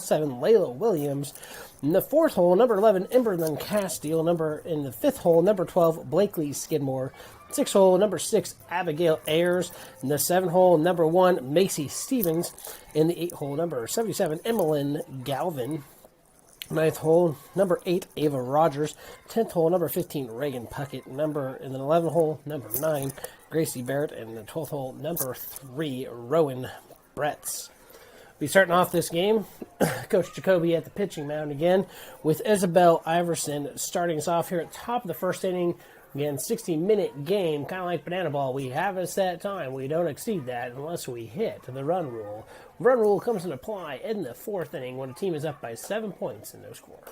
7, Layla Williams. In the 4th hole, number 11, Emberlyn Castile. In the 5th hole, number 12, Blakely Skidmore. 6th hole, number 6, Abigail Ayers. In the 7th hole, number 1, Macy Stevens. In the 8th hole, number 77, Emmeline Galvin. 9th hole, number 8, Ava Rogers. 10th hole, number 15, Reagan Puckett. In the 11th hole, number 9, Gracie Barrett. And the 12th hole, number 3, Rowan Bretts. Be starting off this game, Coach Jacoby at the pitching mound again, with Isabel Iverson starting us off here at top of the first inning. Again, 60-minute game, kind of like banana ball. We have a set time. We don't exceed that unless we hit the run rule. Run rule comes into play in the 4th inning when a team is up by 7 points and no score.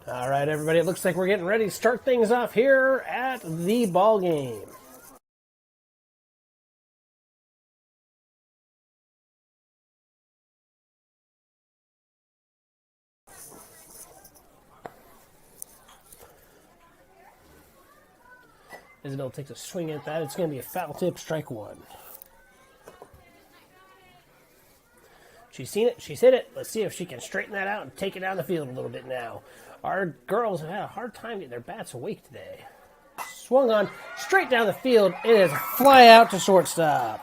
All right, everybody, it looks like we're getting ready to start things off here at the ball game. Isabel takes a swing at that. It's going to be a foul tip, strike 1. She's seen it. She's hit it. Let's see if she can straighten that out and take it down the field a little bit now. Our girls have had a hard time getting their bats awake today. Swung on straight down the field. It is a fly out to shortstop.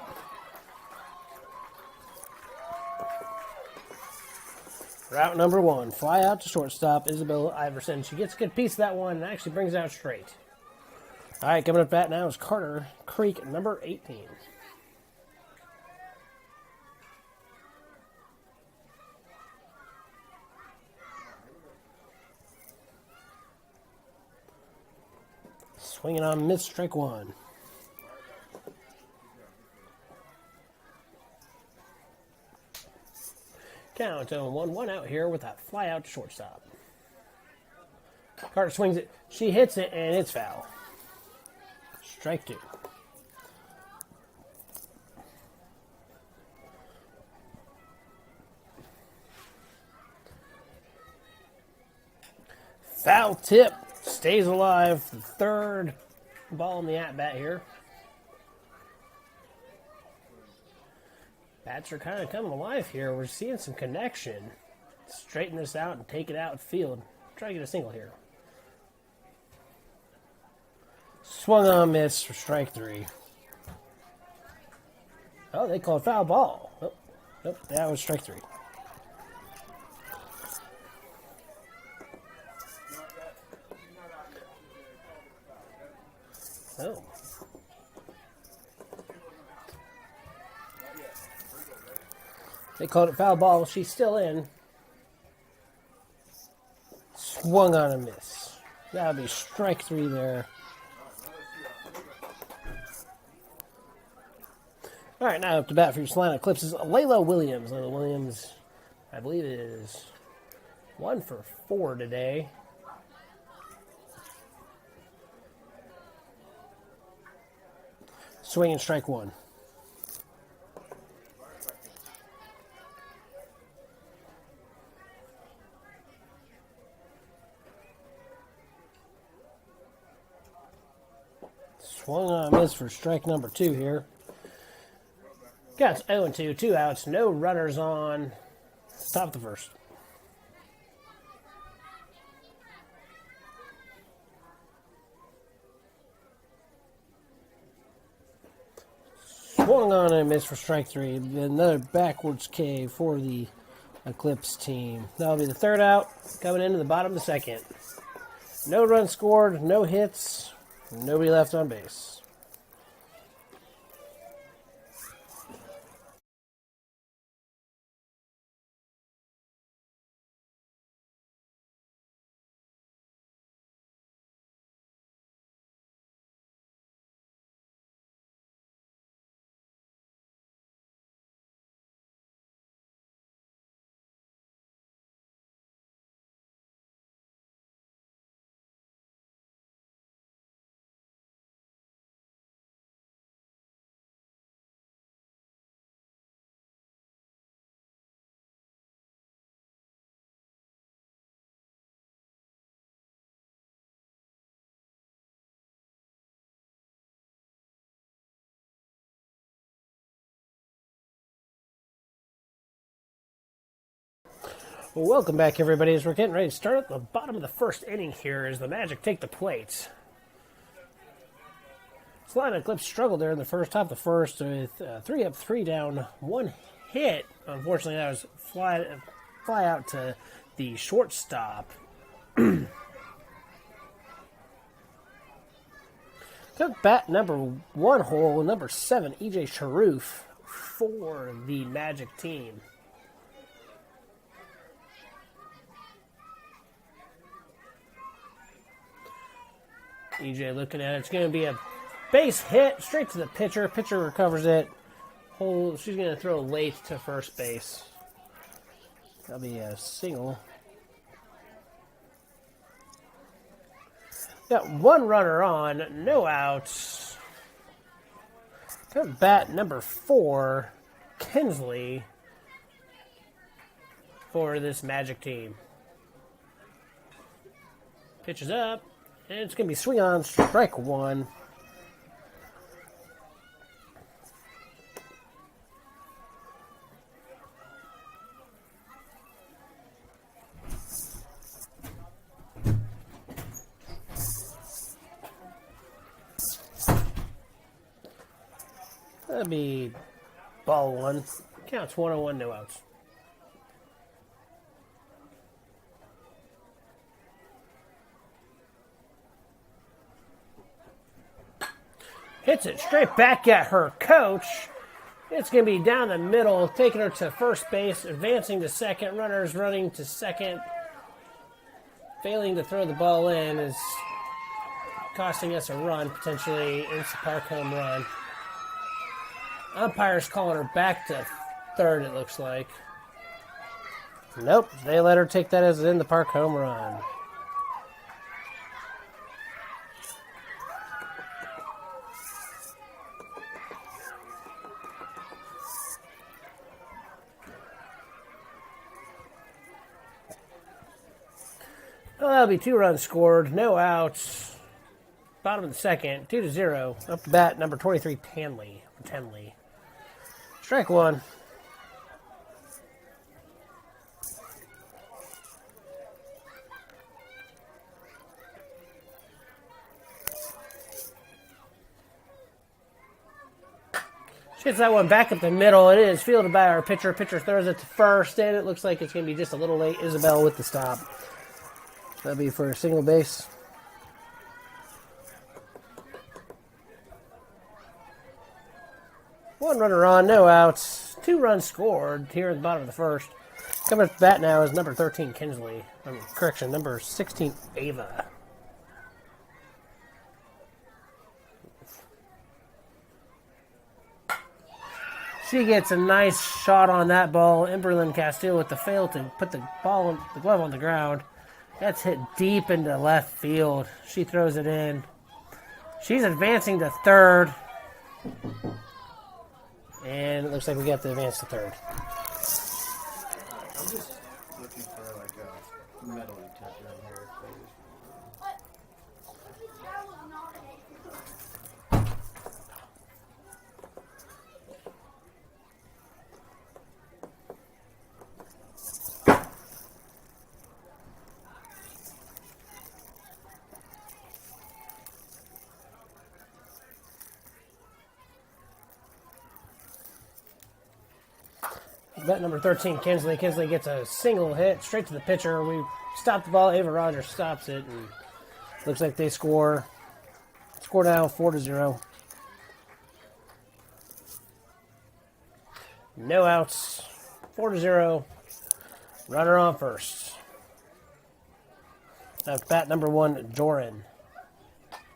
Route number 1. Fly out to shortstop. Isabel Iverson. She gets a good piece of that one and actually brings it out straight. All right, coming up bat now is Carter Creek, number 18. Swinging on, miss, strike 1. Count 0-1 out here with that fly out to shortstop. Carter swings it. She hits it, and it's foul. Strike 2. Foul tip. Stays alive. The 3rd ball in the at-bat here. Bats are kind of coming alive here. We're seeing some connection. Straighten this out and take it out field. Try to get a single here. Swung on, miss for strike 3. Oh, they called foul ball. Oh, nope, that was strike 3. Oh. They called it foul ball. She's still in. Swung on a miss. That would be strike 3 there. All right, now up to bat for your Salina Eclipse is Layla Williams. Layla Williams, I believe, is 1 for 4 today. Swing and strike 1. Swung on, miss for strike number 2 here. Got 0-2, 2 outs, no runners on. Top of the first. Swung on and missed for strike 3. Another backwards K for the Eclipse team. That'll be the 3rd out, coming into the bottom of the 2nd. No runs scored, no hits, nobody left on base. Well, welcome back, everybody, as we're getting ready to start at the bottom of the first inning here as the Magic take the plate. Salina Eclipse struggled there in the first, top of the first, with 3 up, 3 down, 1 hit. Unfortunately, that was fly out to the shortstop. Took bat number 1 hole, number 7, EJ Sharoof, for the Magic team. EJ looking at it. It's going to be a base hit straight to the pitcher. Pitcher recovers it. She's going to throw late to first base. That'll be a single. Got 1 runner on, no outs. Got bat number 4, Kinsley, for this Magic team. Pitches up. And it's going to be swing on, strike 1. That'll be ball 1. Counts 1-1, no outs. Hits it straight back at her coach. It's going to be down the middle, taking her to first base, advancing to second. Runners running to second. Failing to throw the ball in is costing us a run, potentially. It's a park home run. Umpire's calling her back to third, it looks like. Nope, they let her take that as an in the park home run. Well, that'll be 2 runs scored, no outs. Bottom of the second, 2-0. Up to bat, number 23, Tenley. Strike 1. She hits that one back up the middle. It is fielded by our pitcher. Pitcher throws it to first, and it looks like it's going to be just a little late. Isabel with the stop. That'll be for a single base. One runner on, no outs. 2 runs scored here at the bottom of the first. Coming up to bat now is number 13, Kinsley. Number 16, Ava. She gets a nice shot on that ball. Emberlyn Castile with the fail to put the glove on the ground. That's hit deep into left field. She throws it in. She's advancing to third. And it looks like we got to advance to third. I'm just looking for like a metal detector in here. Bet number 13, Kinsley. Kinsley gets a single hit straight to the pitcher. We stop the ball. Ava Rogers stops it, and looks like they score. Score now 4-0. No outs. 4-0. Runner on first. That's bat number 1, Joran.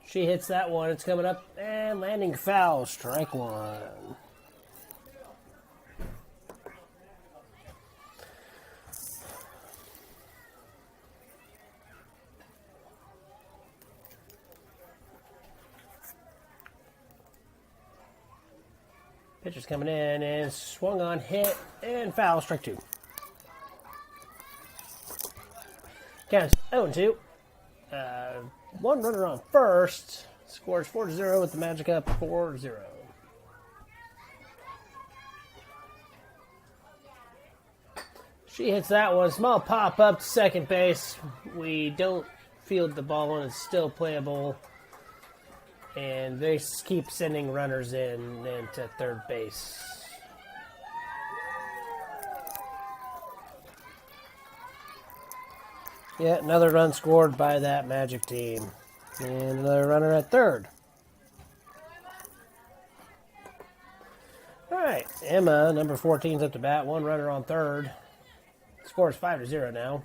She hits that one. It's coming up and landing foul. Strike 1. Pitcher's coming in and swung on, hit, and foul, strike 2. Counts 0-2. 1 runner on first. Scores 4-0 with the Magic up 4-0. She hits that one. Small pop up to second base. We don't field the ball and it's still playable. And they keep sending runners in into third base. Yeah, another run scored by that Magic team. And another runner at third. All right, Emma, number 14, is up to bat. One runner on third. Score is 5-0 now.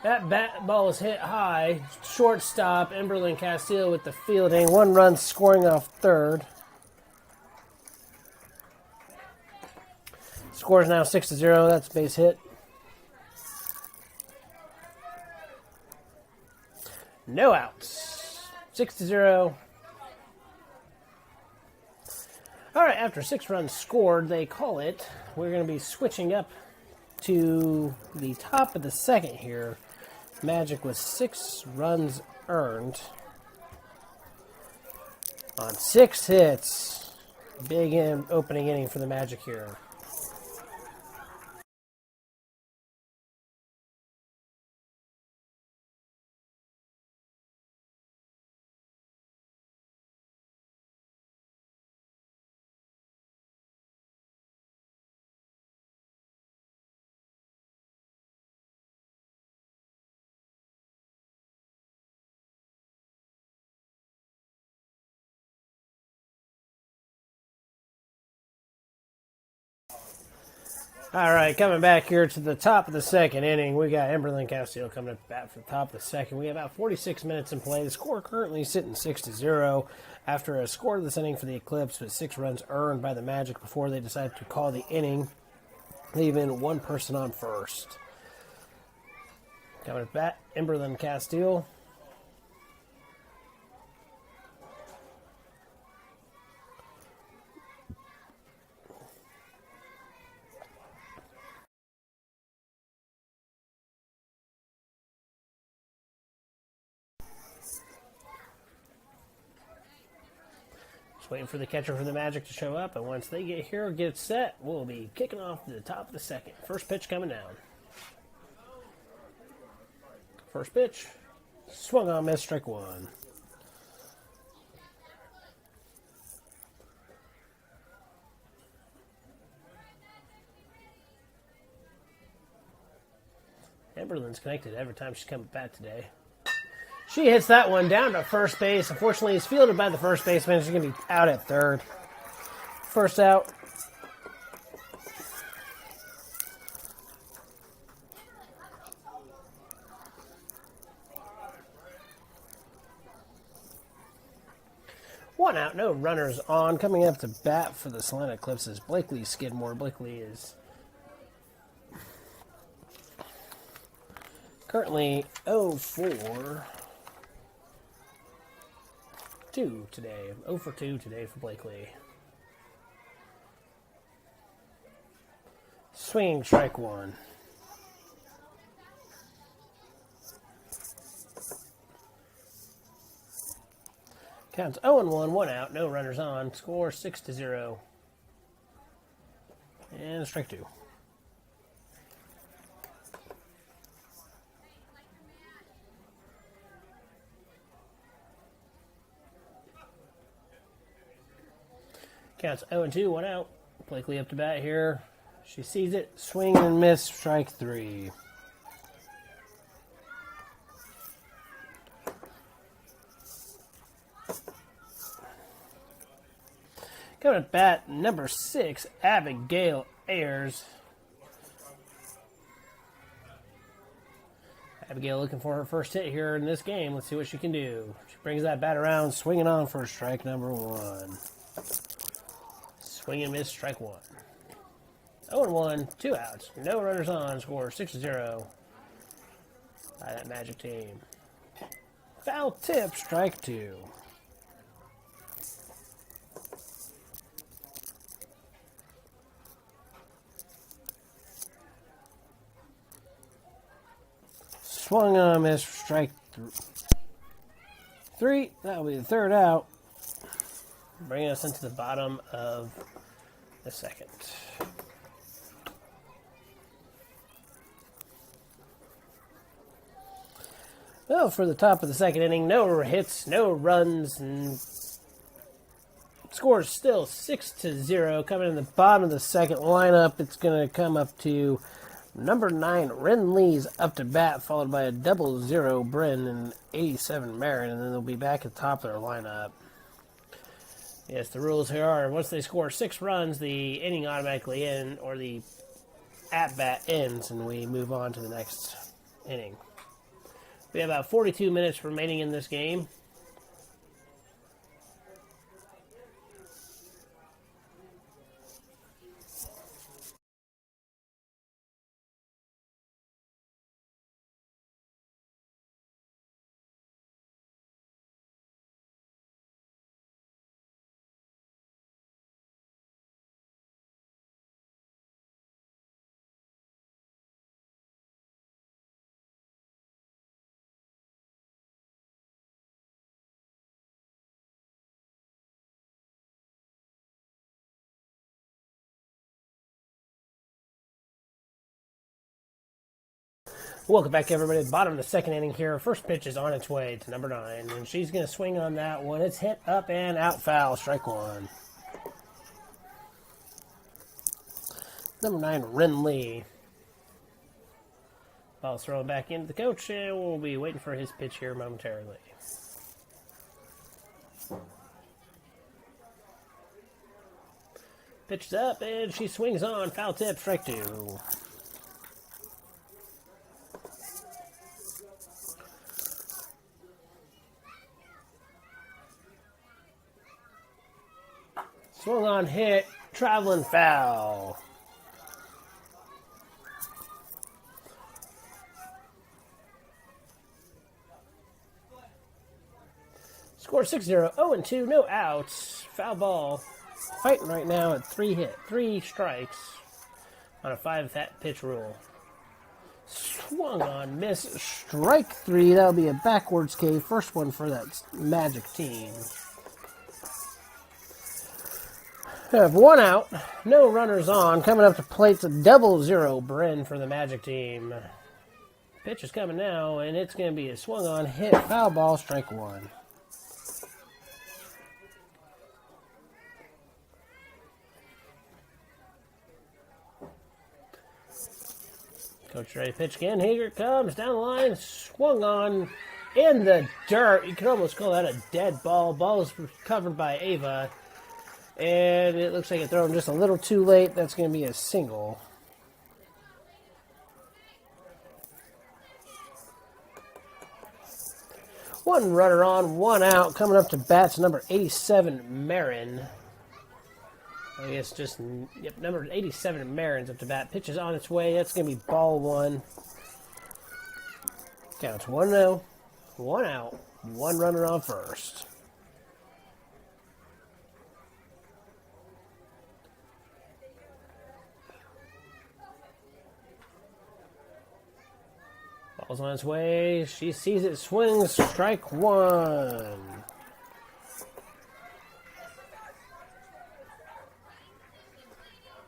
That bat ball is hit high. Shortstop, Emberlyn Castillo with the fielding. One run scoring off third. Score is now 6-0. That's base hit. No outs. 6-0. All right, after 6 runs scored, they call it. We're going to be switching up to the top of the second here. Magic with 6 runs earned on 6 hits. Big opening inning for the Magic here. All right, coming back here to the top of the second inning, we got Emberlyn Castillo coming up bat for the top of the second. We have about 46 minutes in play. The score currently sitting 6-0 after a scoreless inning for the Eclipse with 6 runs earned by the Magic before they decided to call the inning, leaving one person on first. Coming up bat, Emberlyn Castillo. Waiting for the catcher for the Magic to show up, and once they get here, get set, we'll be kicking off to the top of the second. First pitch coming down. First pitch, swung on, miss, strike one. Emberlyn's connected every time she's coming back today. She hits that one down to first base. Unfortunately, it's fielded by the first baseman. She's going to be out at third. First out. One out, no runners on. Coming up to bat for the Salina Eclipse is Blakely Skidmore. Blakely is currently 0-4. 2 today. 0 for 2 today for Blakely. Swinging strike one. Counts 0-1, 1 out, no runners on. Score 6-0. And strike two. Counts 0-2, 1 out. Blakely up to bat here. She sees it. Swing and miss. Strike three. Coming to bat, number 6, Abigail Ayers. Abigail looking for her first hit here in this game. Let's see what she can do. She brings that bat around, swinging on for strike number 1. Swing and miss, strike 1. 0-1, 2 outs. No runners on. Score 6-0 by that Magic team. Foul tip, strike 2. Swung on, miss, strike 3. 3. That'll be the third out. Bringing us into the bottom of the second. Well, for the top of the second inning, no hits, no runs, and score is still 6-0. Coming in the bottom of the second lineup, it's going to come up to number 9, Ren Lee's up to bat, followed by a 00 Bryn and 87 Marin, and then they'll be back at the top of their lineup. Yes, the rules here are once they score 6 runs, the inning automatically ends, or the at-bat ends, and we move on to the next inning. We have about 42 minutes remaining in this game. Welcome back, everybody. Bottom of the second inning here. First pitch is on its way to number 9, and she's going to swing on that one. It's hit up and out foul. Strike 1. Number 9, Ren Lee. Ball's thrown back into the coach, and we'll be waiting for his pitch here momentarily. Pitches up, and she swings on. Foul tip, strike 2. Swung on, hit, traveling foul. Score 6-0, 0-2, no outs. Foul ball. Fighting right now at 3 strikes on a 5-pitch rule. Swung on, miss, strike 3. That'll be a backwards K. First one for that Magic team. We have 1 out, no runners on. Coming up to plate's a 00 Bryn for the Magic team. Pitch is coming now, and it's going to be a swung on, hit, foul ball, strike 1. Coach ready to pitch again. Here it comes, down the line, swung on, in the dirt. You can almost call that a dead ball. Ball is covered by Ava. And it looks like it thrown just a little too late. That's going to be a single. One runner on, 1 out. Coming up to bats, number 87, Marin. I guess just, yep, number 87, Marin's up to bat. Pitch is on its way. That's going to be ball 1. Counts 1-0, 1 out, 1 runner on first. Ball's on its way. She sees it, swings, strike 1.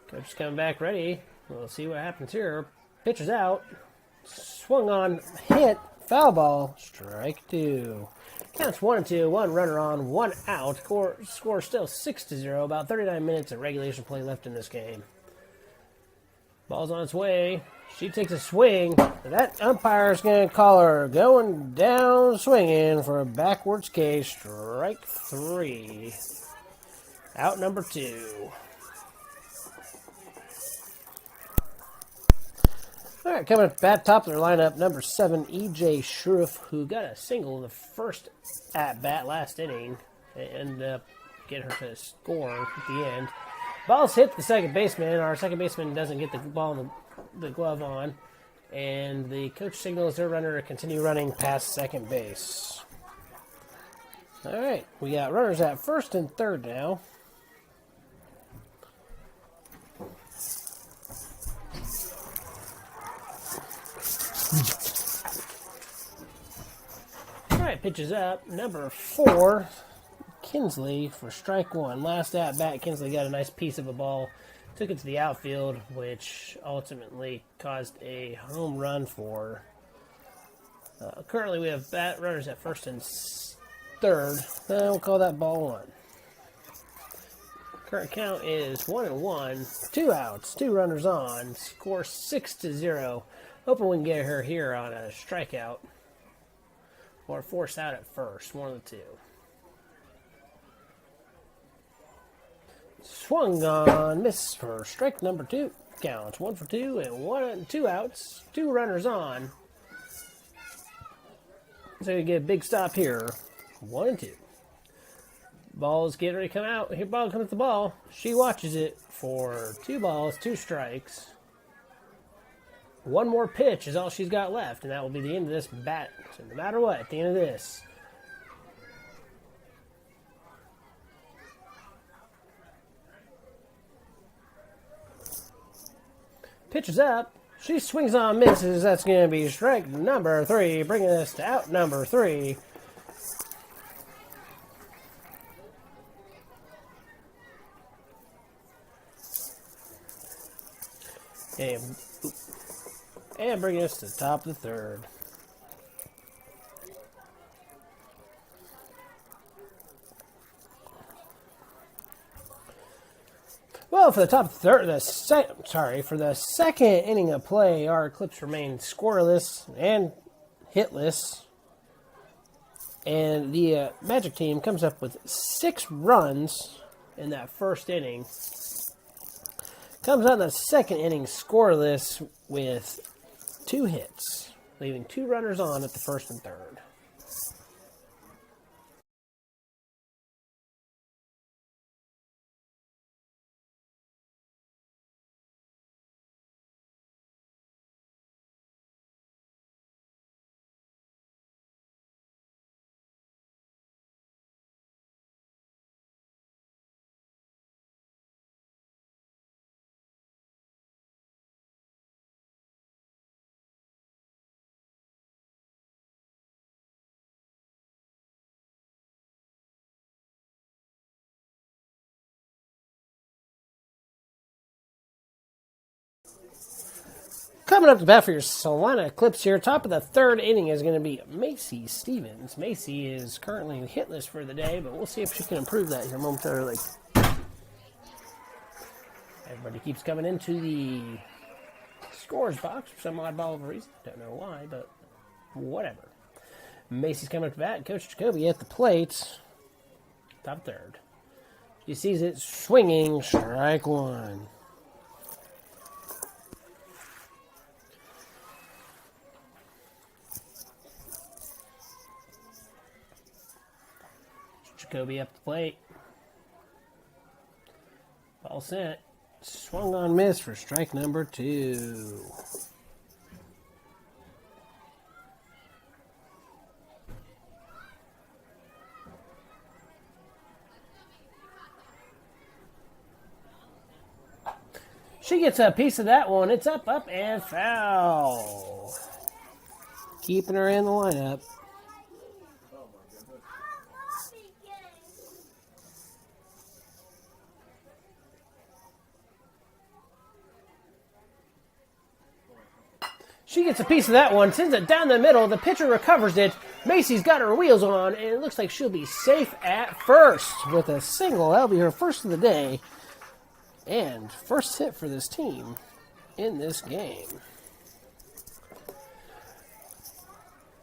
Coach is coming back ready. We'll see what happens here. Pitch is out. Swung on, hit, foul ball, strike 2. Counts 1-2, 1 runner on, 1 out. Score still 6-0. About 39 minutes of regulation play left in this game. Ball's on its way. She takes a swing. That umpire's going to call her going down swinging for a backwards K. Strike 3. Out number 2. All right, coming up bat top of their lineup, number 7, E.J. Schruff, who got a single in the first at-bat last inning. And get her to score at the end. Ball's hit the second baseman. Our second baseman doesn't get the ball in the glove on. And the coach signals their runner to continue running past second base. All right, we got runners at first and third now. All right, Pitches up, number 4, Kinsley for strike 1. Last at bat, Kinsley got a nice piece of a ball, took it to the outfield, which ultimately caused a home run for. Currently, we have bat runners at first and third. We'll call that ball 1. Current count is 1-1, 2 outs, 2 runners on. Score 6-0. Hoping we can get her here on a strikeout or force out at first. One of the two. Swung on, miss for strike number 2. Counts 1 for 2 and 2 outs, 2 runners on. So you get a big stop here. 1-2. Ball's getting ready to come out. Here, ball comes the ball. She watches it for 2 balls, 2 strikes. 1 more pitch is all she's got left, and that will be the end of this bat. So no matter what, at the end of this. Pitch is up. She swings on, misses. That's going to be strike number 3, bringing us to out number 3. And bringing us to the top of the 3rd. Well, for the top of the 3rd, for the second inning of play, our Eclipse remained scoreless and hitless. And the Magic team comes up with 6 runs in that first inning. Comes out in the second inning scoreless with 2 hits, leaving 2 runners on at the first and third. Coming up to bat for your Salina Eclipse here, top of the 3rd inning is going to be Macy Stevens. Macy is currently hitless for the day, but we'll see if she can improve that here momentarily. Everybody keeps coming into the scores box for some oddball of a reason. Don't know why, but whatever. Macy's coming up to bat. Coach Jacoby at the plate. Top 3rd. She sees it swinging. Strike 1. Jacoby up the plate. Ball sent. Swung on, miss for strike number 2. She gets a piece of that one. It's up, and foul. Keeping her in the lineup. She gets a piece of that one, sends it down the middle. The pitcher recovers it. Macy's got her wheels on, and it looks like she'll be safe at first with a single. That'll be her first of the day and first hit for this team in this game.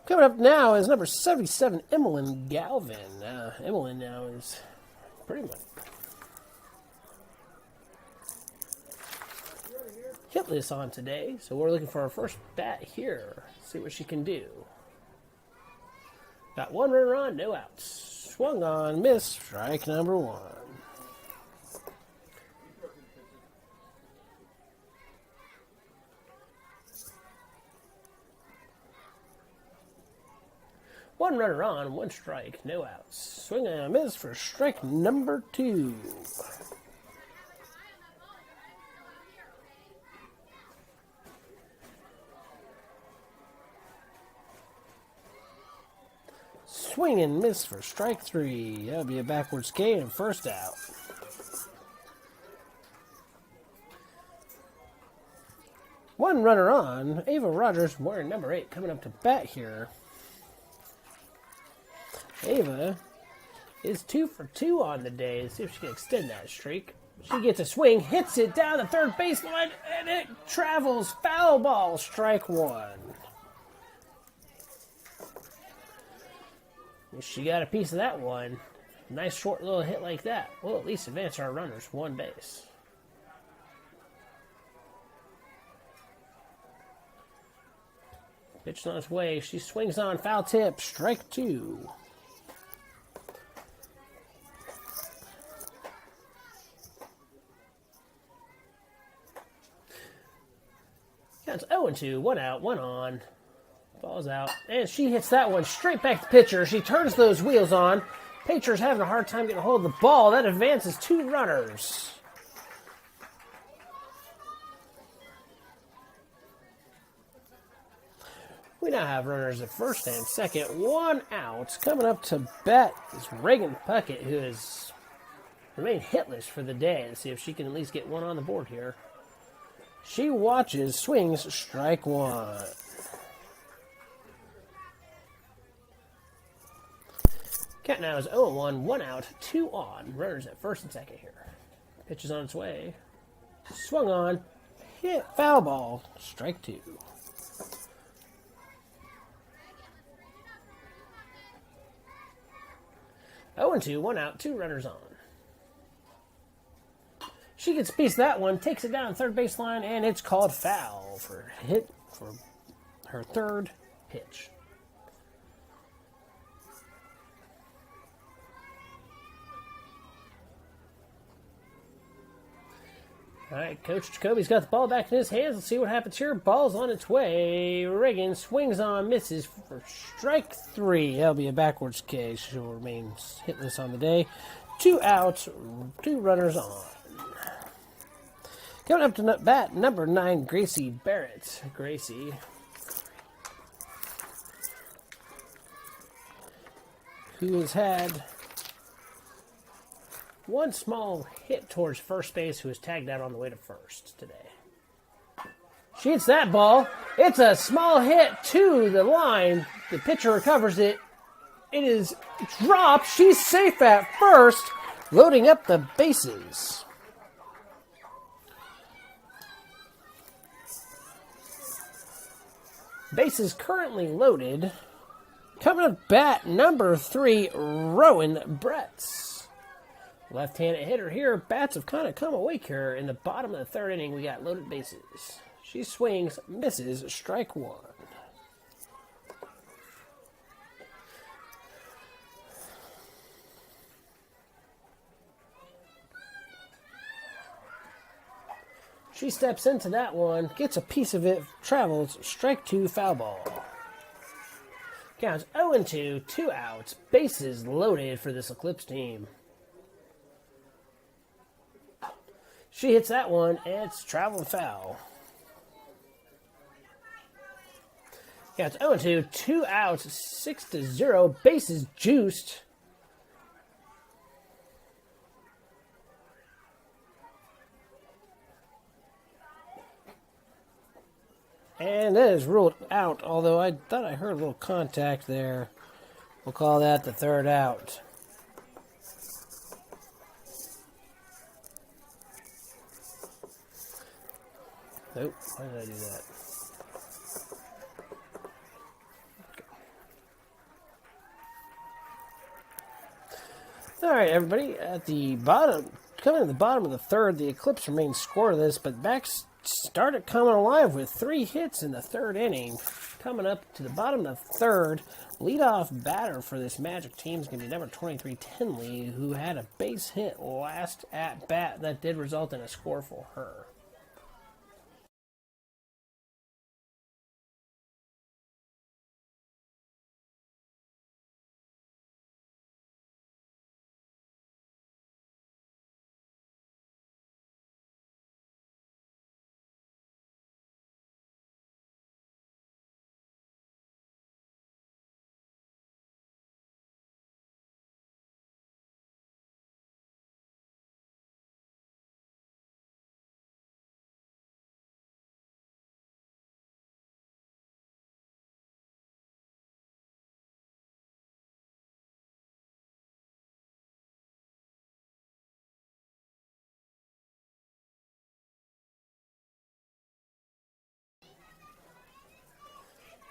Coming up now is number 77, Emmeline Galvin. Emmeline now is pretty much hitless on today, so we're looking for our first bat here. See what she can do. Got 1 runner on, no outs. Swung on, miss, strike number 1. One runner on, 1 strike, no outs. Swing and a miss for strike number 2. swing and miss for strike 3. That'll be a backwards K and first out. One runner on. Ava Rogers wearing number 8 coming up to bat here. Ava is 2 for 2 on the day. Let's see if she can extend that streak. She gets a swing, hits it down the third baseline, and it travels. Foul ball, strike 1. She got a piece of that one. Nice short little hit like that. We'll at least advance our runners 1 base. Pitch on its way. She swings on, foul tip, strike 2. Counts 0-2, 1 out, 1 on. Falls out, and she hits that one straight back to the pitcher. She turns those wheels on. Pitcher's having a hard time getting a hold of the ball. That advances 2 runners. We now have runners at first and second. 1 out. Coming up to bat is Reagan Puckett, who has remained hitless for the day. Let's see if she can at least get 1 on the board here. She watches, swings, strike 1. Count now is 0-1, 1 out, 2 on. Runners at first and second here. Pitch is on its way. Swung on, hit, foul ball, strike 2. Oh and 2, 1 out, 2 runners on. She gets a piece of that one, takes it down the third baseline, and it's called foul for hit for her third pitch. All right, Coach Jacoby's got the ball back in his hands. Let's see what happens here. Ball's on its way. Reagan swings on, misses for strike 3. That'll be a backwards K. She'll remain hitless on the day. 2 outs, 2 runners on. Coming up to bat, number 9, Gracie Barrett. Gracie. Who has had 1 small hit towards first base, who was tagged out on the way to first today. She hits that ball. It's a small hit to the line. The pitcher recovers it. It is dropped. She's safe at first, loading up the bases. Bases currently loaded. Coming up bat, number 3, Rowan Bretz. Left-handed hitter here. Bats have kind of come awake here. In the bottom of the 3rd inning, we got loaded bases. She swings, misses, strike 1. She steps into that one, gets a piece of it, travels, strike 2, foul ball. Counts 0-2, 2 outs, bases loaded for this Eclipse team. She hits that one, and it's traveling foul. Counts 0-2, 2 outs, 6-0, bases juiced. And that is ruled out, although I thought I heard a little contact there. We'll call that the 3rd out. Nope, why did I do that? Okay. All right, everybody, at the bottom, coming to the bottom of the 3rd, the Eclipse remains scoreless, but backs started coming alive with 3 hits in the 3rd inning. Coming up to the bottom of the 3rd, leadoff batter for this Magic team is going to be number 23, Tinley, who had a base hit last at bat that did result in a score for her.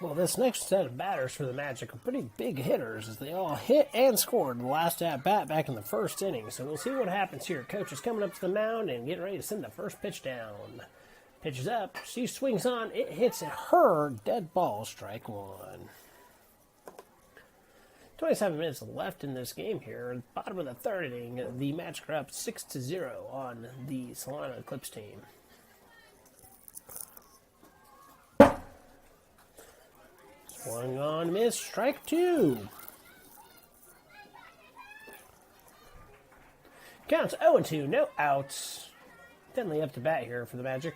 Well, this next set of batters for the Magic are pretty big hitters as they all hit and scored the last at-bat back in the first inning. So we'll see what happens here. Coach is coming up to the mound and getting ready to send the first pitch down. Pitches up. She swings on. It hits her. Dead ball. Strike one. 27 minutes left in this game here. Bottom of the third inning. The Magic are up 6-0 on the Salina Eclipse team. Swung on, miss, strike two. Counts 0-2, no outs. Finley up to bat here for the Magic.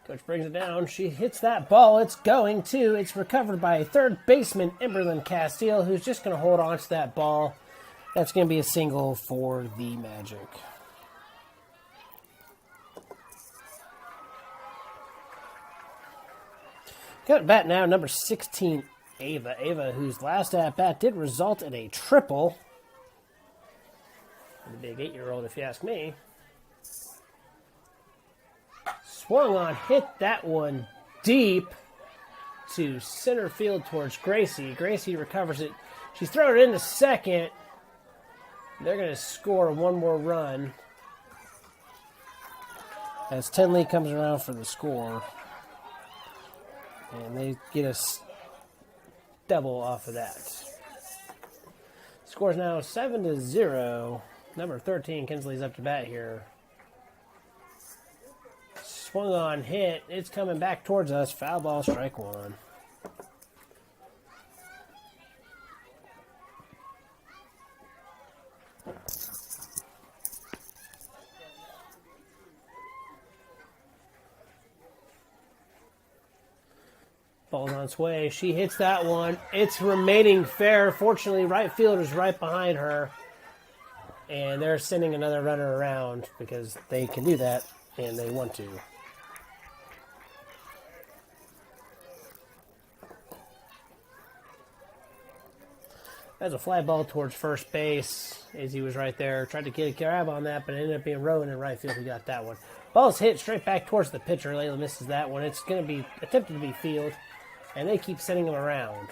Coach brings it down. She hits that ball. It's going to. It's recovered by third baseman Eclipse-Cas, who's just going to hold on to that ball. That's going to be a single for the Magic. Got at bat now, number 16, Ava. Ava, whose last at-bat did result in a triple. The big 8-year-old, if you ask me. Swung on, hit that one deep to center field towards Gracie. Gracie recovers it. She's thrown it into second. They're going to score one more run as Tenley comes around for the score. And they get a double off of that. Score's now 7-0. Number 13, Kinsley's up to bat here. Swung on, hit. It's coming back towards us. Foul ball, strike one. Ball's on its way. She hits that one. It's remaining fair. Fortunately, right fielder's right behind her. And they're sending another runner around because they can do that, and they want to. That's a fly ball towards first base. Izzy was right there. Tried to get a grab on that, but it ended up being Rowan in right field who got that one. Ball's hit straight back towards the pitcher. Layla misses that one. It's going to be attempted to be field, and they keep sending them around.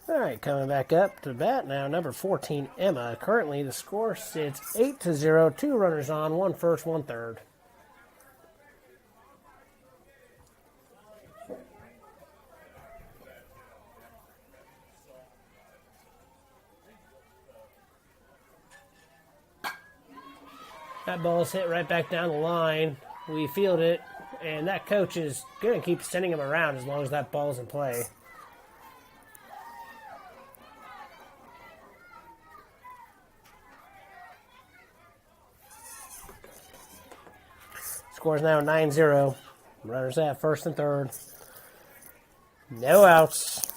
All right, coming back up to bat now, number 14, Emma. Currently, the score sits 8-0, 2 runners on, 1 first, 1 third. That ball is hit right back down the line. We field it, and that coach is going to keep sending him around as long as that ball's in play. Score's now 9-0. Runners at first and third. No outs.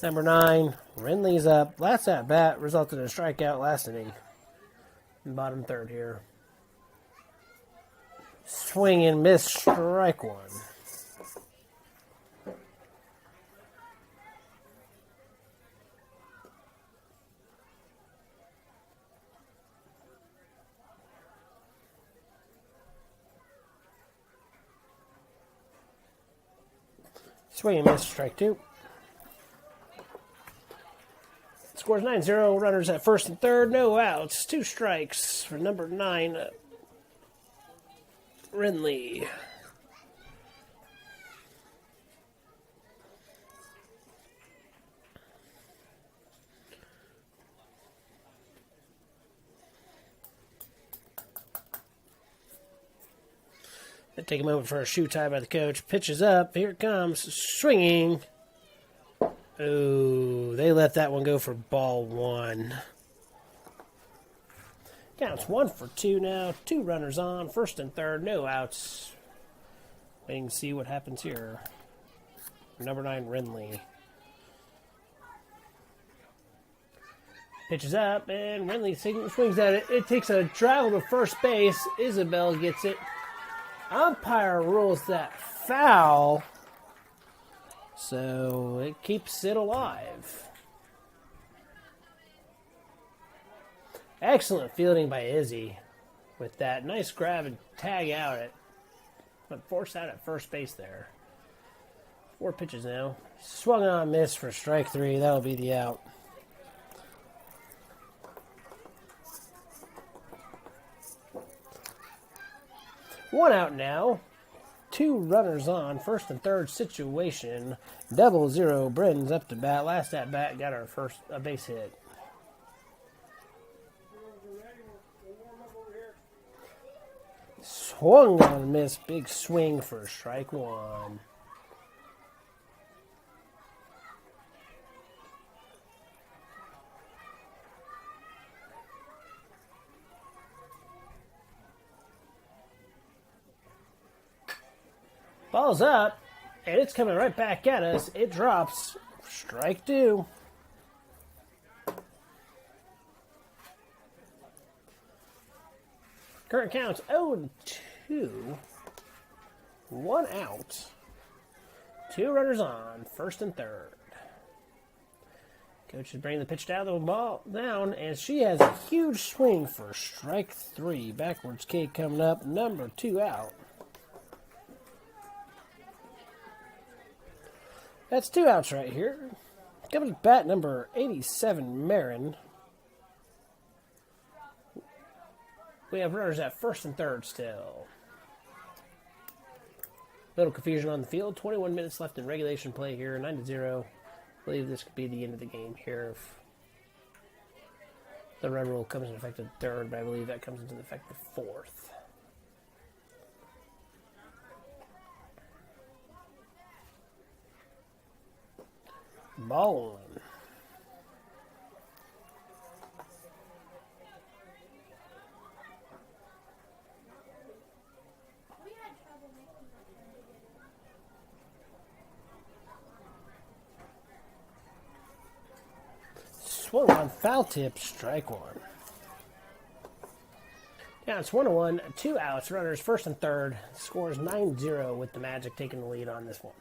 Number 9, Renly's up. Last at bat resulted in a strikeout last inning. Bottom third here. Swing and miss, strike one. Swing and miss, strike two. Scores 9-0. Runners at first and third. No outs. 2 strikes for number 9, Renly. They take a moment for a shoe tie by the coach. Pitches up. Here it comes. Swinging. Oh, they let that one go for ball 1. Counts 1 for 2 now. 2 runners on. First and third. No outs. Waiting to see what happens here. Number 9, Renly. Pitches up, and Renly swings at it. It takes a travel to first base. Isabel gets it. Umpire rules that foul. So it keeps it alive. Excellent fielding by Izzy with that nice grab and tag out at, but force out at first base there. 4 pitches now. Swung on, miss for strike 3. That'll be the out. One out now. 2 runners on. First and third situation. 0-0. Brenton's up to bat. Last at bat got our first base hit. Swung on a miss. Big swing for strike 1. Ball's up, and it's coming right back at us. It drops. Strike 2. Current count's 0-2. 1 out. 2 runners on. First and third. Coach is bringing the pitch down, the ball down, and she has a huge swing for strike 3. Backwards kick coming up. Number 2 out. That's 2 outs right here. Coming to bat, number 87, Marin. We have runners at first and third still. Little confusion on the field. 21 minutes left in regulation play here. 9-0. I believe this could be the end of the game here if the run rule comes into effect at third, but I believe that comes into effect the fourth. Ball one. Swung on, foul tip, strike 1. Yeah, it's 1-1, 2 outs, runners first and third. Scores 9-0 with the Magic taking the lead on this one.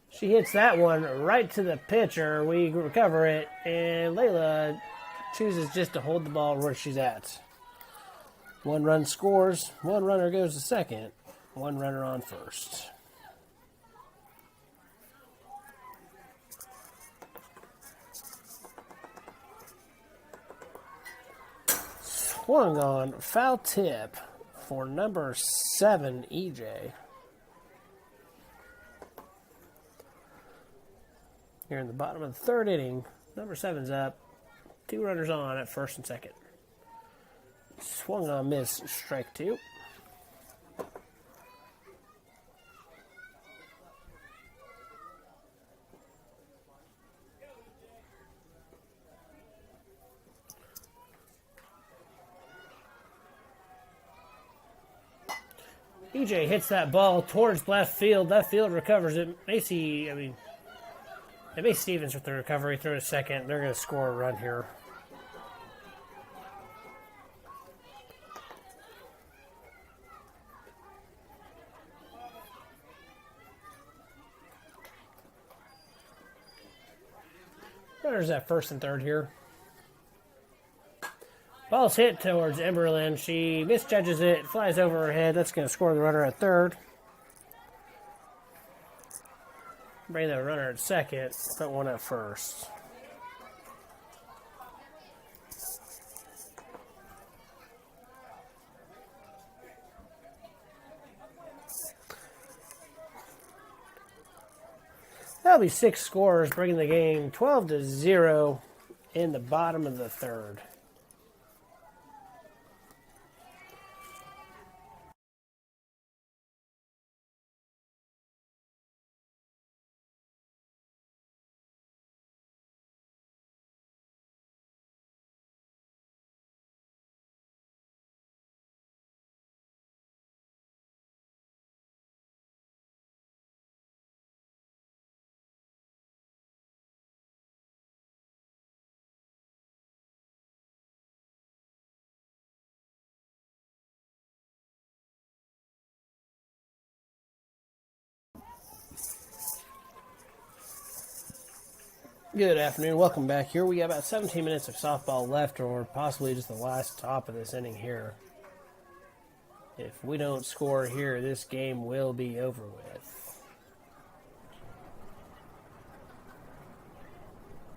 She hits that one right to the pitcher. We recover it, and Layla chooses just to hold the ball where she's at. 1 run scores, 1 runner goes to second, 1 runner on first. Swung on, foul tip for number 7, EJ. Here in the bottom of the third inning, number 7's up. 2 runners on at first and second. Swung on, miss, strike 2. EJ hits that ball towards left field. Left field recovers it. Macy Stevens with the recovery through a second. They're going to score a run here. Runners at first and third here. Ball's hit towards Emberlin. She misjudges it, flies over her head. That's going to score the runner at third. Bring the runner at second, put 1 at first. That'll be 6 scores, bringing the game 12-0 in the bottom of the third. Good afternoon. Welcome back here. We got about 17 minutes of softball left, or possibly just the last top of this inning here. If we don't score here, this game will be over with.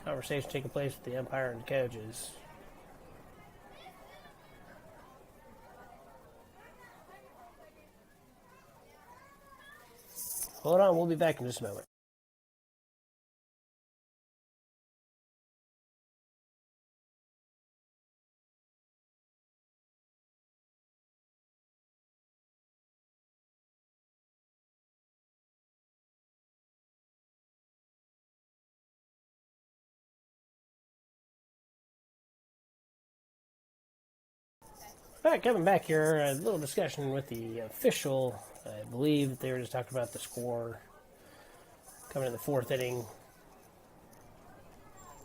Conversation taking place with the umpire and coaches. Hold on, we'll be back in just a moment. All right, coming back here, a little discussion with the official. I believe that they were just talking about the score coming in the fourth inning.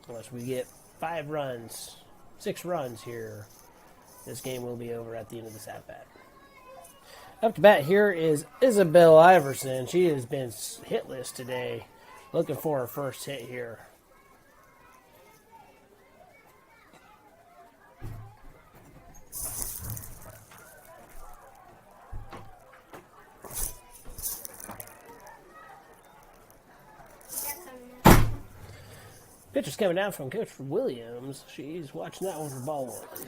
Unless we get 6 runs here, this game will be over at the end of this at-bat. Up to bat here is Isabel Iverson. She has been hitless today. Looking for her first hit here. Pitch is coming down from Coach Williams. She's watching that one for ball one.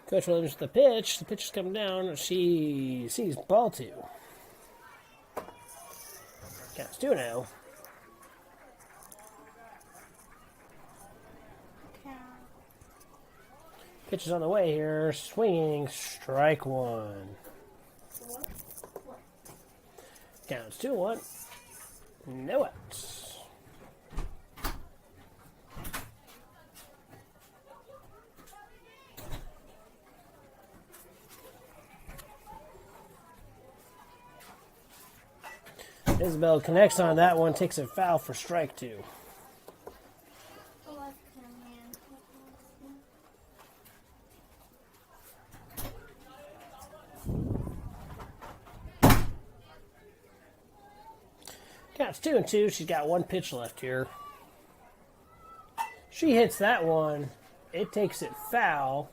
Coach Williams with the pitch. The pitch is coming down. She sees ball 2. Counts 2-0. Pitch is on the way here. Swinging. Strike 1. Counts 2-1. No outs. Isabel connects on that one, takes a foul for strike 2. Counts 2-2. She's got 1 pitch left here. She hits that one. It takes it foul.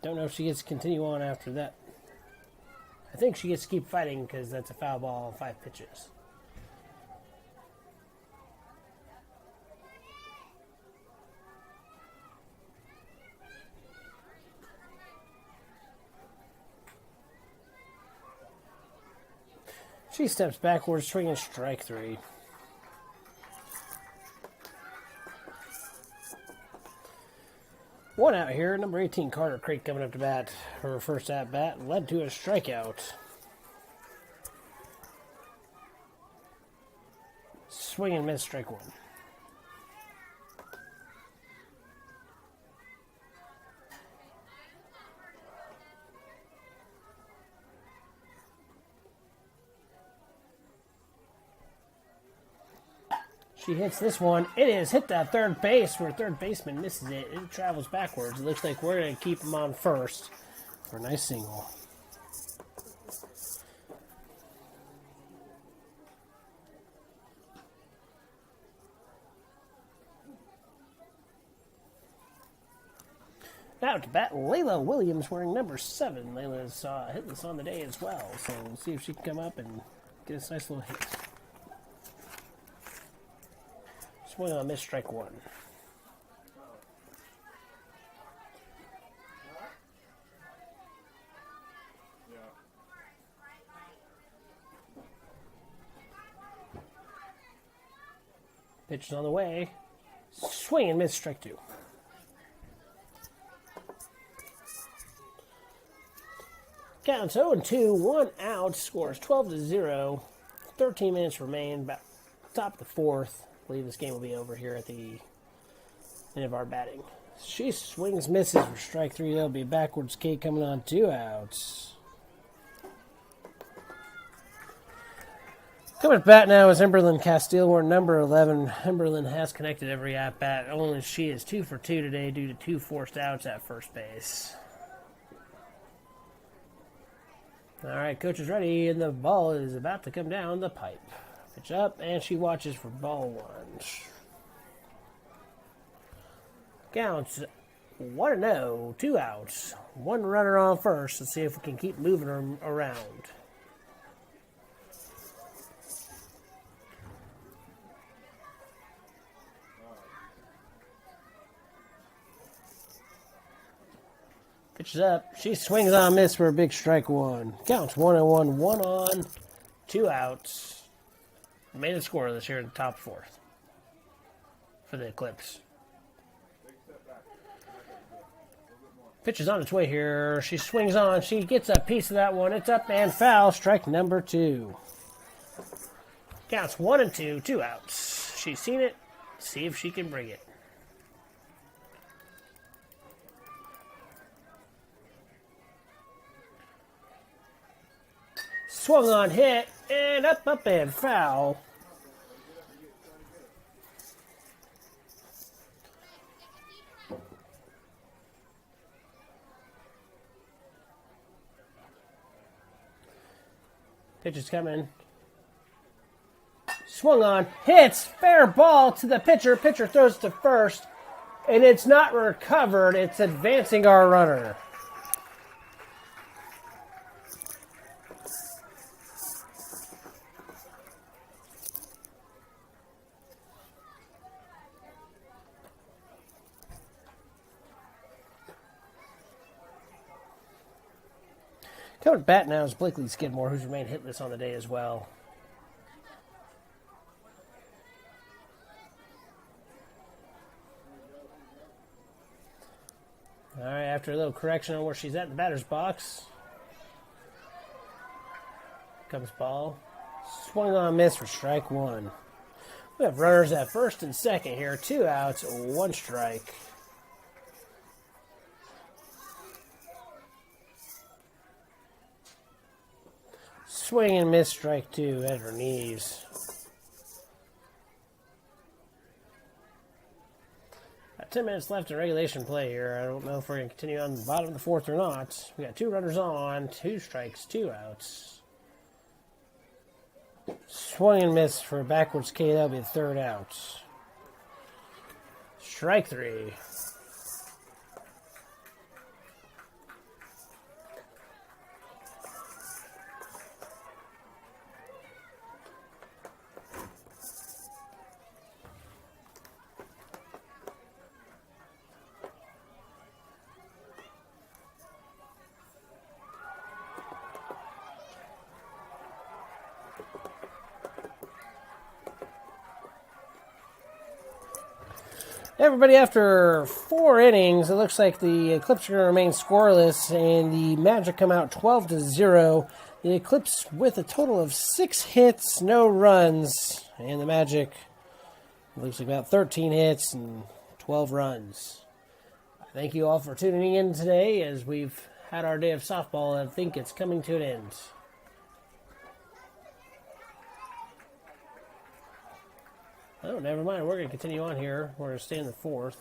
Don't know if she gets to continue on after that. I think she gets to keep fighting because that's a foul ball on 5 pitches. She steps backwards, swinging strike 3. One out here. Number 18, Carter Craig, coming up to bat. Her first at bat led to a strikeout. Swing and miss, strike 1. She hits this one. It is hit that third base where third baseman misses it. It travels backwards. It looks like we're going to keep him on first for a nice single. Now to bat, Layla Williams wearing number 7. Layla's hitless on the day as well, so we'll see if she can come up and get a nice little hit. Swing on miss, strike 1. Pitch is on the way. Swing and miss, strike 2. Counts 0-2, 1 out, scores 12-0. 13 minutes remain, about top of the 4th. I believe this game will be over here at the end of our batting. She swings, misses for strike 3. That'll be a backwards K coming on 2 outs. Coming to bat now is Emberlyn Castile. We're number 11. Emberlyn has connected every at-bat. Only she is 2 for 2 today due to 2 forced outs at first base. All right, coach is ready, and the ball is about to come down the pipe. Pitch up, and she watches for ball one. Counts 1-0, 2 outs. One runner on first. Let's see if we can keep moving them around. Pitches up. She swings on a miss for a big strike one. Counts 1-1, 1 on, 2 outs. Made it scoreless here in the top fourth for the Eclipse. Pitch is on its way here. She swings on. She gets a piece of that one. It's up and foul. Strike number 2. Counts 1-2, 2 outs. She's seen it. See if she can bring it. Swung on, hit, and up, and foul. Pitch is coming. Swung on, hits, fair ball to the pitcher. Pitcher throws to first, and it's not recovered. It's advancing our runner. Coming to bat now is Blakely Skidmore, who's remained hitless on the day as well. All right, after a little correction on where she's at in the batter's box, comes ball. Swung on a miss for strike one. We have runners at first and second here. 2 outs, 1 strike. Swing and miss, strike 2 at her knees. Got 10 minutes left in regulation play here. I don't know if we're going to continue on the bottom of the fourth or not. We got 2 runners on, 2 strikes, 2 outs. Swing and miss for a backwards K. That'll be the 3rd out. Strike 3. Everybody, after 4 innings, it looks like the Eclipse are going to remain scoreless, and the Magic come out 12-0. The Eclipse with a total of 6 hits, no runs, and the Magic looks like about 13 hits and 12 runs. Thank you all for tuning in today as we've had our day of softball, and I think it's coming to an end. Oh, never mind. We're going to continue on here. We're going to stay in the 4th.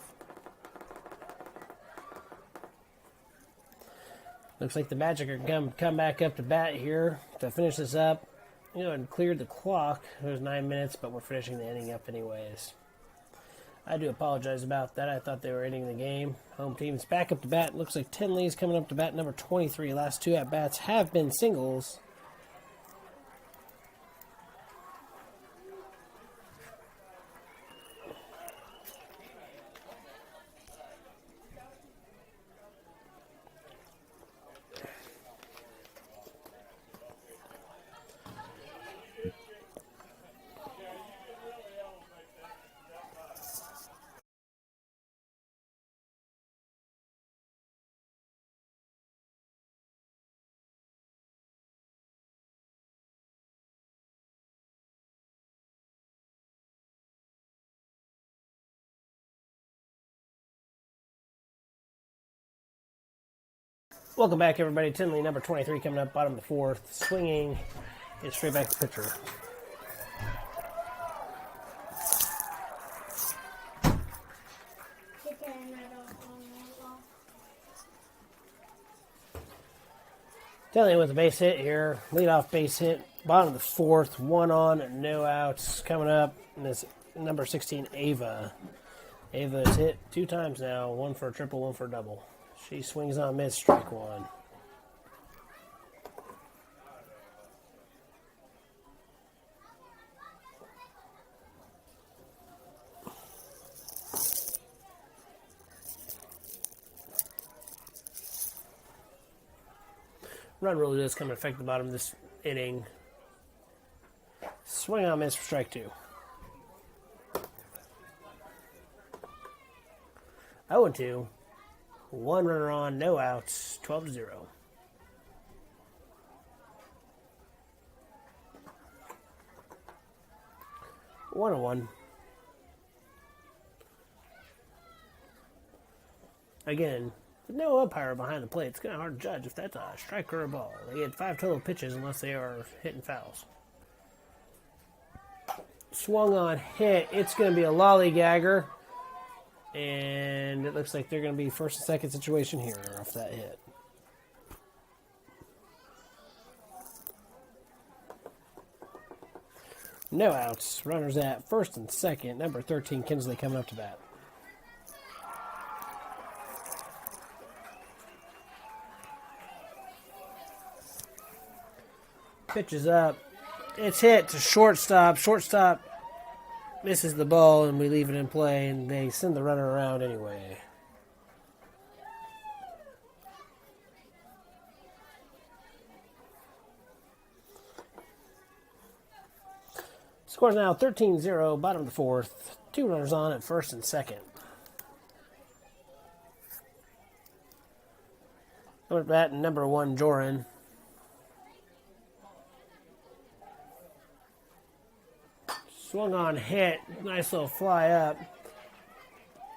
Looks like the Magic are going to come back up to bat here to finish this up. You know, and cleared the clock. It was 9 minutes, but we're finishing the inning up anyways. I do apologize about that. I thought they were ending the game. Home team's back up to bat. Looks like Tinley's coming up to bat number 23. Last 2 at-bats have been singles. Welcome back, everybody. Tinley, number 23, coming up, bottom of the 4th. Swinging. Get straight back to pitcher. Dealing with a base hit here. Leadoff base hit. Bottom of the fourth. 1 on, no outs. Coming up. And it's number 16, Ava. Ava has hit 2 times now. 1 for a triple, 1 for a double. She swings on, miss, strike 1. Run rule does come and affect the bottom of this inning. Swing on, miss for strike 2. 0-2. 1 runner on, no outs. 12-0. One and one. Again, with no umpire behind the plate, it's kind of hard to judge if that's a strike or a ball. They get 5 total pitches unless they are hitting fouls. Swung on, hit. It's going to be a lollygagger. And it looks like they're going to be first and second situation here off that hit. No outs. Runners at first and second. Number 13, Kinsley, coming up to bat. Pitches up. It's hit to shortstop. Shortstop misses the ball, and we leave it in play, and they send the runner around anyway. Score's now 13-0, bottom of the fourth. 2 runners on at first and second. Over at bat, number 1, Joran. Swung on, hit. Nice little fly up.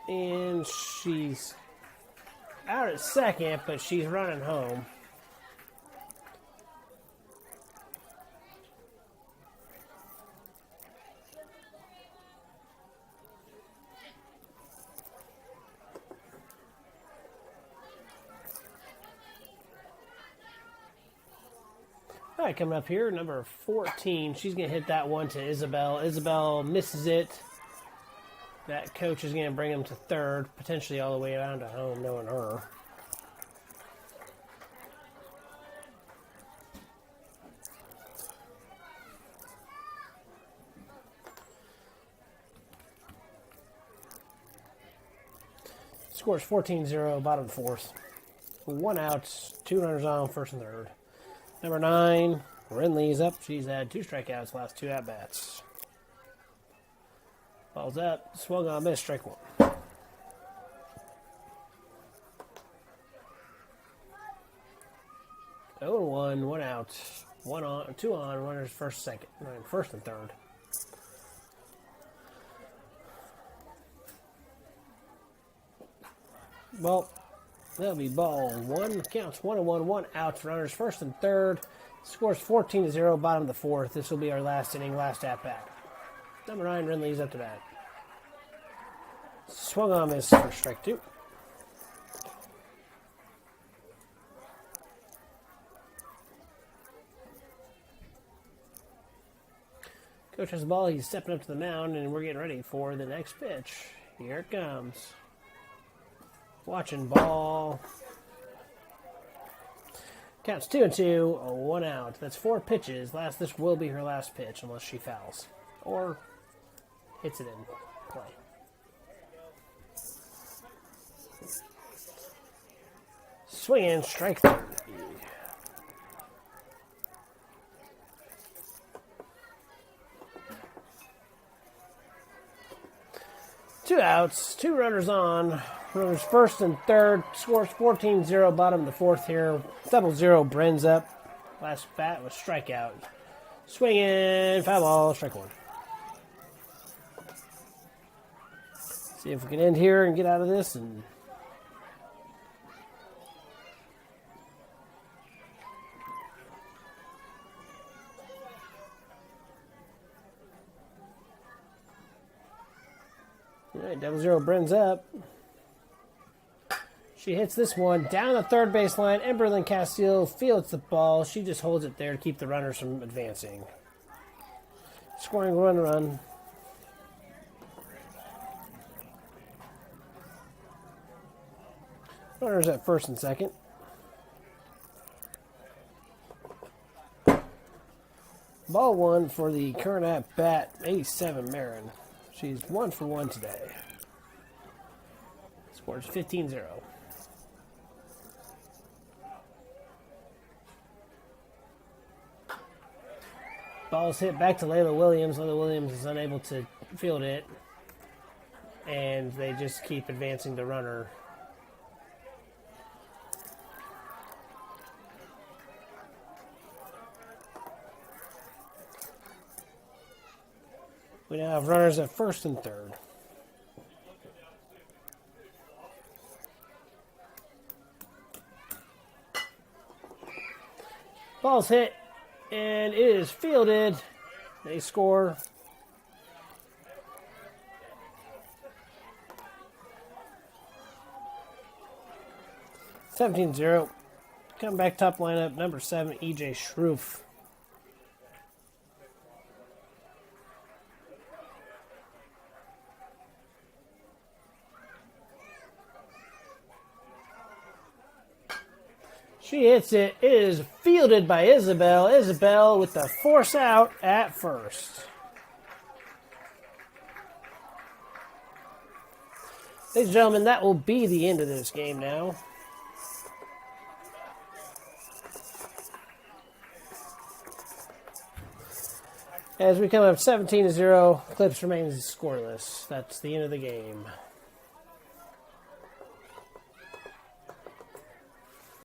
And she's out at second, but she's running home. All right, coming up here, number 14. She's going to hit that one to Isabel. Isabel misses it. That coach is going to bring him to third, potentially all the way down to home, knowing her. Scores 14-0, bottom fourth. 1 out, 2 runners on, first and third. Number 9, Renly's up. She's had 2 strikeouts last 2 at-bats. Ball's up, swung on, miss, strike 1. Oh, 1, 1 out, 1 on, 2 on, runners first, second, first and third. Well, that'll be ball 1. Counts 1-1, 1 out. Runners first and third. Scores 14-0, bottom of the fourth. This will be our last inning, last at bat. Number 9, Renly's up to bat. Swung on, miss for strike 2. Coach has the ball. He's stepping up to the mound, and we're getting ready for the next pitch. Here it comes. Watching ball. Counts 2-2, 1 out. That's 4 pitches. This will be her last pitch unless she fouls or hits it in play. Swinging, strike 3. Two outs, 2 runners on. Runners first and third. Scores 14-0, bottom of the fourth here. 0-0, Bren's up. Last bat was strikeout. Swinging, foul ball, strike 1. See if we can end here and get out of this. And all right, 0-0, Bren's up. She hits this one down the third baseline. Emberlyn Castillo fields the ball. She just holds it there to keep the runners from advancing. Scoring run. Runners at first and second. Ball one for the current at bat, 87 Marin. She's 1 for 1 today. Scores 15-0. Ball's hit back to Layla Williams. Layla Williams is unable to field it. And they just keep advancing the runner. We now have runners at first and third. Ball's hit, and it is fielded. They score. (17-0). Come back top lineup, number 7, E.J. Schroof. She hits it. It is fielded by Isabel. Isabel with the force out at first. Ladies and gentlemen, that will be the end of this game now. As we come up 17-0, Eclipse remains scoreless. That's the end of the game.